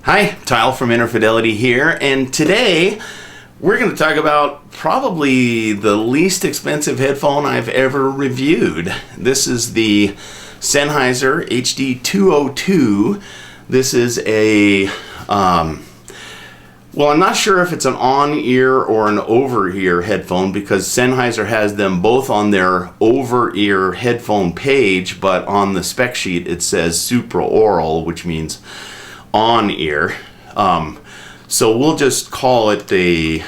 Hi, Tile from Infidelity here, and today we're going to talk about probably the least expensive headphone I've ever reviewed. This is the Sennheiser HD202. This is a, well, I'm not sure if it's an on-ear or an over-ear headphone because Sennheiser has them both on their over-ear headphone page, but on the spec sheet it says supraoral, which means on-ear. So we'll just call it a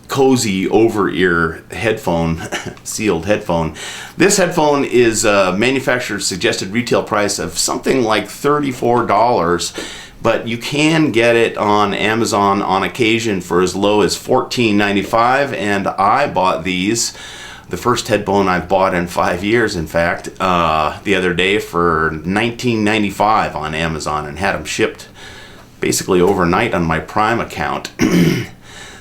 cozy over-ear headphone, sealed headphone. This headphone is a manufacturer's suggested retail price of something like $34, but you can get it on Amazon on occasion for as low as $14.95, and I bought these, the first headphone I've bought in 5 years, in fact, the other day for $19.95 on Amazon, and had them shipped basically overnight on my Prime account.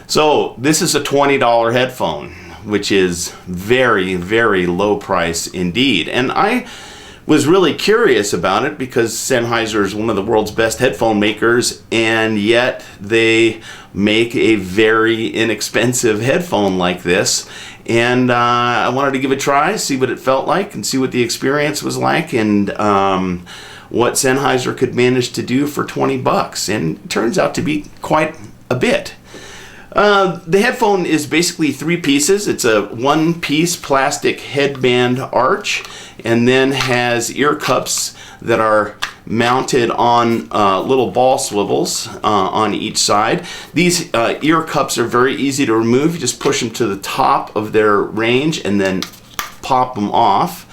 So this is a $20 headphone, which is very, very low price indeed. And I was really curious about it because Sennheiser is one of the world's best headphone makers, and yet they make a very inexpensive headphone like this. And I wanted to give it a try, see what it felt like, and see what the experience was like, and what Sennheiser could manage to do for 20 bucks. And it turns out to be quite a bit. The headphone is basically three pieces. It's a one-piece plastic headband arch, and then has ear cups that are mounted on little ball swivels on each side. These ear cups are very easy to remove. You just push them to the top of their range and then pop them off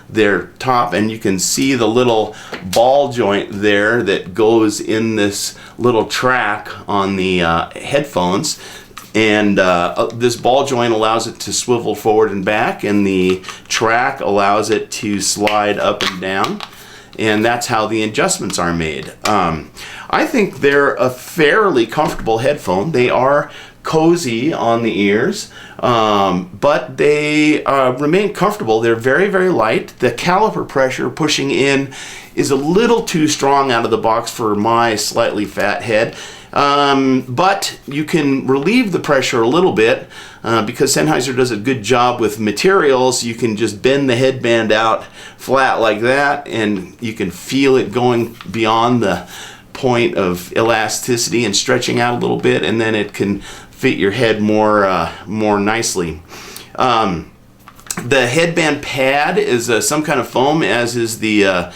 their top, and you can see the little ball joint there that goes in this little track on the headphones. And this ball joint allows it to swivel forward and back, and the track allows it to slide up and down, and that's how the adjustments are made. I think they're a fairly comfortable headphone. They are cozy on the ears, but they remain comfortable. They're very, very light. The caliper pressure pushing in is a little too strong out of the box for my slightly fat head. But you can relieve the pressure a little bit because Sennheiser does a good job with materials. You can just bend the headband out flat like that, and you can feel it going beyond the point of elasticity and stretching out a little bit, and then it can fit your head more nicely. The headband pad is some kind of foam, as is the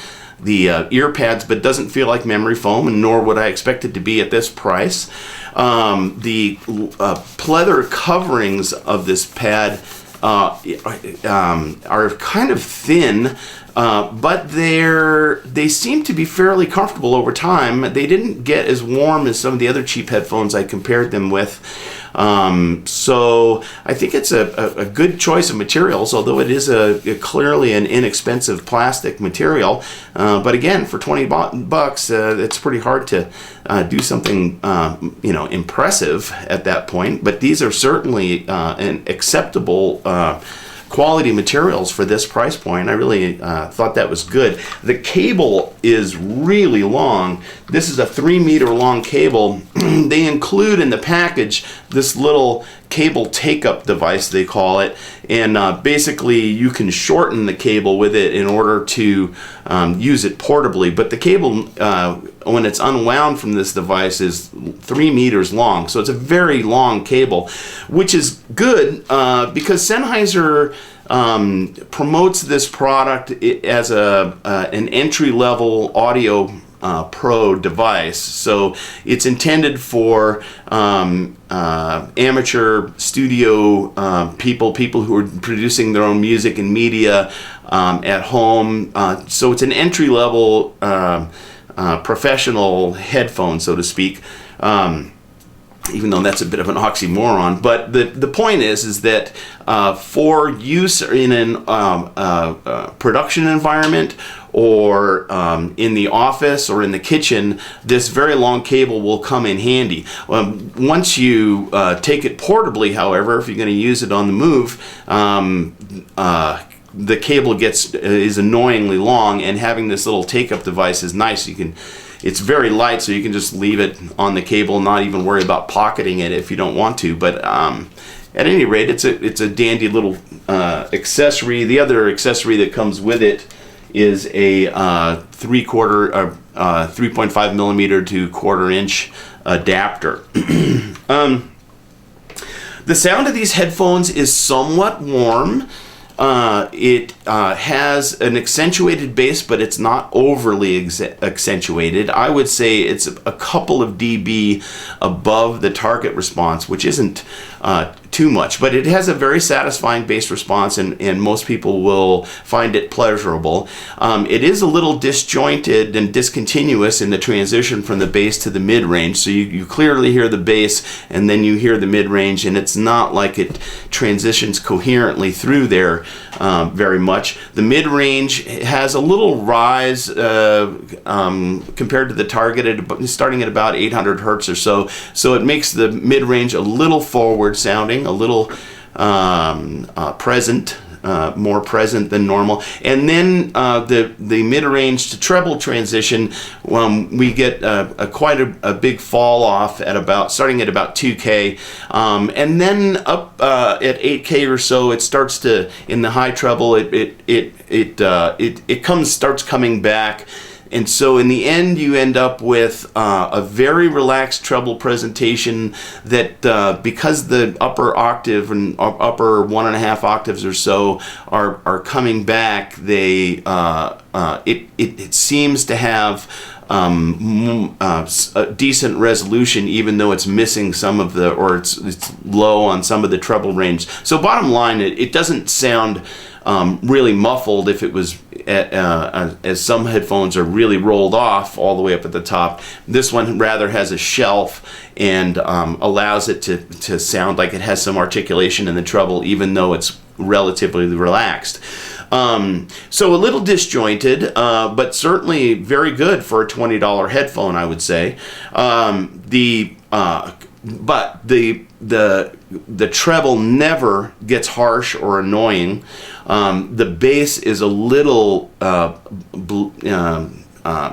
ear pads, but doesn't feel like memory foam, and nor would I expect it to be at this price. The pleather coverings of this pad are kind of thin, but they seem to be fairly comfortable over time. They didn't get as warm as some of the other cheap headphones I compared them with. So I think it's a good choice of materials, although it is clearly an inexpensive plastic material. But again, for 20 bucks, it's pretty hard to do something impressive at that point. But these are certainly an acceptable quality materials for this price point. I really thought that was good. The cable is really long. This is a 3-meter long cable. They include in the package this little cable take-up device, they call it, and basically you can shorten the cable with it in order to use it portably. But the cable, when it's unwound from this device, is 3 meters long, so it's a very long cable, which is good because Sennheiser promotes this product as an entry-level audio pro device. So it's intended for amateur studio people who are producing their own music and media at home. So it's an entry-level professional headphone, so to speak. Even though that's a bit of an oxymoron, but the point is that for use in an production environment, or in the office or in the kitchen, this very long cable will come in handy. Once you take it portably, however, if you're going to use it on the move, the cable is annoyingly long, and having this little take-up device is nice. You can it's very light, so you can just leave it on the cable, not even worry about pocketing it if you don't want to. But at any rate, it's a dandy little accessory. The other accessory that comes with it is a 3.5 millimeter to 1/4 inch adapter. The sound of these headphones is somewhat warm. It has an accentuated bass, but it's not overly accentuated. I would say it's a couple of dB above the target response, which isn't too much, but it has a very satisfying bass response, and most people will find it pleasurable. It is a little disjointed and discontinuous in the transition from the bass to the mid-range, so you clearly hear the bass and then you hear the mid-range, and it's not like it transitions coherently through there very much. The mid-range has a little rise compared to the target, starting at about 800 hertz or so, so it makes the mid-range a little forward sounding, a little present, more present than normal. And then the mid-range to treble transition, we get quite a big fall off at starting at about 2K, and then up at 8K or so, it starts to, in the high treble, starts coming back. And so in the end, you end up with a very relaxed treble presentation that, because the upper octave and upper 1.5 octaves or so are coming back, it seems to have a decent resolution, even though it's missing some of or it's low on some of the treble range. So bottom line, it doesn't sound really muffled if it was as some headphones are really rolled off all the way up at the top. This one rather has a shelf and allows it to sound like it has some articulation in the treble, even though it's relatively relaxed. So a little disjointed, but certainly very good for a $20 headphone, I would say. But the treble never gets harsh or annoying. The bass is a little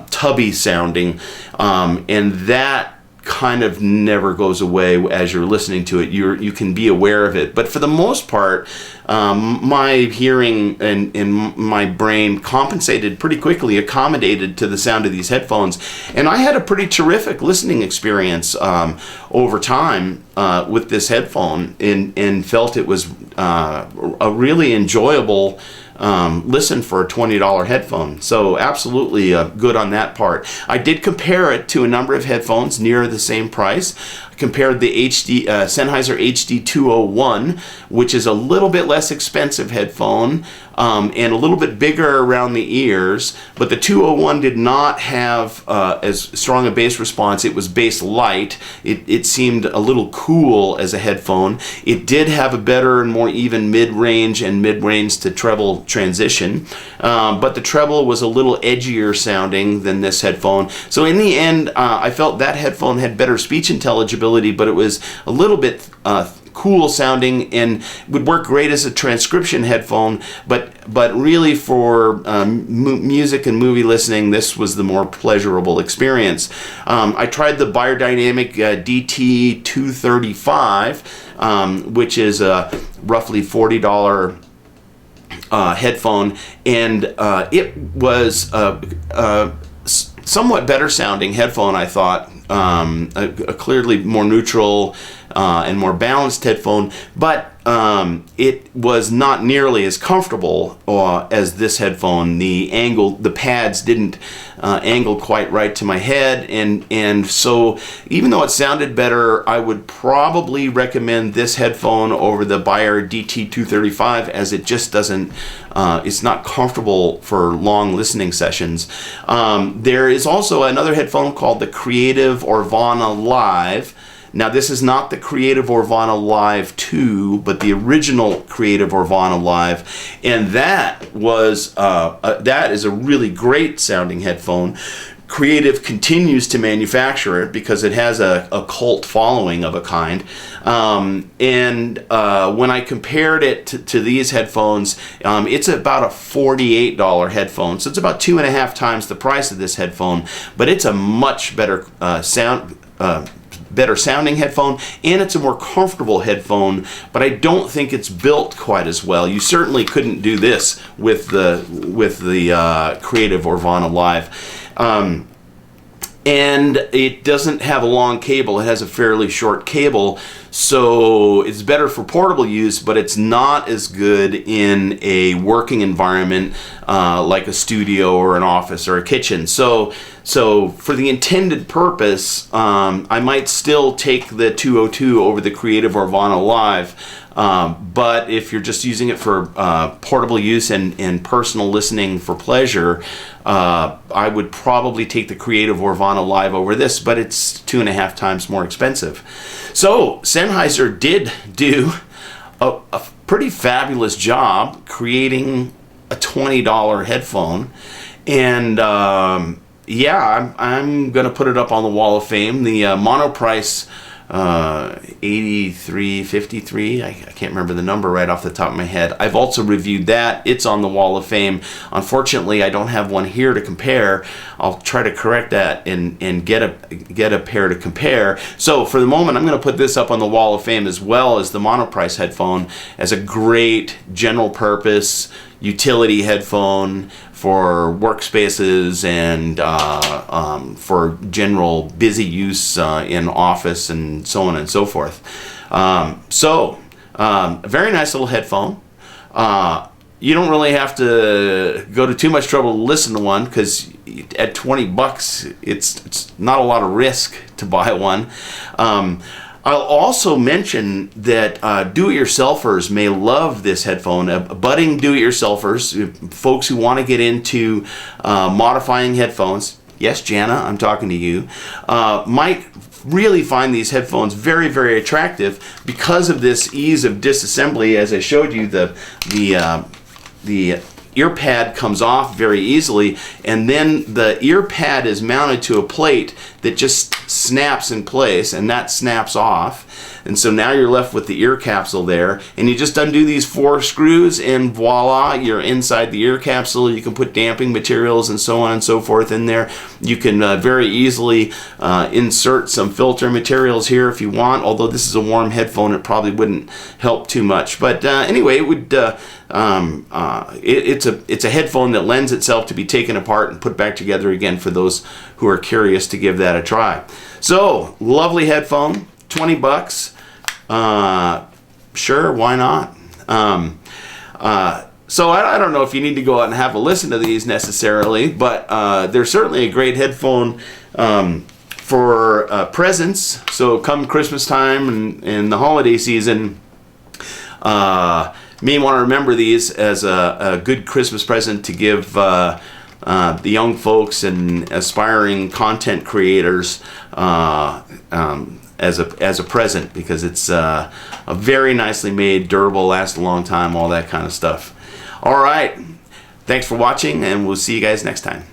tubby sounding, and that kind of never goes away as you're listening to it. You can be aware of it, but for the most part, my hearing and my brain compensated pretty quickly, accommodated to the sound of these headphones, and I had a pretty terrific listening experience over time with this headphone, and felt it was a really enjoyable listen for a $20 headphone. So absolutely good on that part. I did compare it to a number of headphones near the same price. I compared the Sennheiser HD201, which is a little bit less expensive headphone and a little bit bigger around the ears, but the 201 did not have as strong a bass response. It was bass light. It seemed a little cool as a headphone. It did have a better and more even mid-range and mid-range to treble transition, but the treble was a little edgier sounding than this headphone. So in the end, I felt that headphone had better speech intelligibility, but it was a little bit cool sounding and would work great as a transcription headphone, but really for music and movie listening, this was the more pleasurable experience. I tried the Beyerdynamic DT235, which is a roughly $40 headphone, and it was a somewhat better sounding headphone, I thought. A clearly more neutral and more balanced headphone, but it was not nearly as comfortable as this headphone. The pads didn't angle quite right to my head, and so even though it sounded better, I would probably recommend this headphone over the Beyer DT235, as it just doesn't, it's not comfortable for long listening sessions. There is also another headphone called the Creative Orvana Live. Now, this is not the Creative Orvana Live 2, but the original Creative Orvana Live, and that is a really great sounding headphone. Creative continues to manufacture it because it has a cult following of a kind. When I compared it to these headphones, it's about a $48 headphone, so it's about 2.5 times the price of this headphone, but it's a much better better sounding headphone, and it's a more comfortable headphone, but I don't think it's built quite as well. You certainly couldn't do this with the Creative Orvana Live. And it doesn't have a long cable. It has a fairly short cable, so it's better for portable use, but it's not as good in a working environment like a studio or an office or a kitchen. So for the intended purpose, I might still take the 202 over the Creative Orvana Live. But if you're just using it for portable use and personal listening for pleasure, I would probably take the Creative Orvana Live over this, but it's 2.5 times more expensive. So Sennheiser did do a pretty fabulous job creating a $20 headphone, and yeah, I'm gonna put it up on the Wall of Fame. The mono price, $83.53. I can't remember the number right off the top of my head. I've also reviewed that. It's on the Wall of Fame. Unfortunately, I don't have one here to compare. I'll try to correct that and get a pair to compare. So for the moment, I'm going to put this up on the Wall of Fame as well as the monoprice headphone as a great general purpose utility headphone for workspaces and for general busy use in office and so on and so forth. A very nice little headphone. You don't really have to go to too much trouble to listen to one, because at $20 it's not a lot of risk to buy one. I'll also mention that do-it-yourselfers may love this headphone. Budding do-it-yourselfers, folks who want to get into modifying headphones, yes, Jana, I'm talking to you, might really find these headphones very, very attractive because of this ease of disassembly. As I showed you, the ear pad comes off very easily, and then the ear pad is mounted to a plate that just snaps in place, and that snaps off, and so now you're left with the ear capsule there, and you just undo these 4 screws and voila, you're inside the ear capsule. You can put damping materials and so on and so forth in there. You can very easily insert some filter materials here if you want, although this is a warm headphone, it probably wouldn't help too much, but anyway, it would it's a headphone that lends itself to be taken apart and put back together again for those who are curious to give that a try. So, lovely headphone, $20. Sure, why not? So I don't know if you need to go out and have a listen to these necessarily, but they're certainly a great headphone for presents. So come Christmas time and the holiday season, may want to remember these as a good Christmas present to give the young folks and aspiring content creators as a present, because it's a very nicely made, durable, lasts a long time, all that kind of stuff. All right, thanks for watching, and we'll see you guys next time.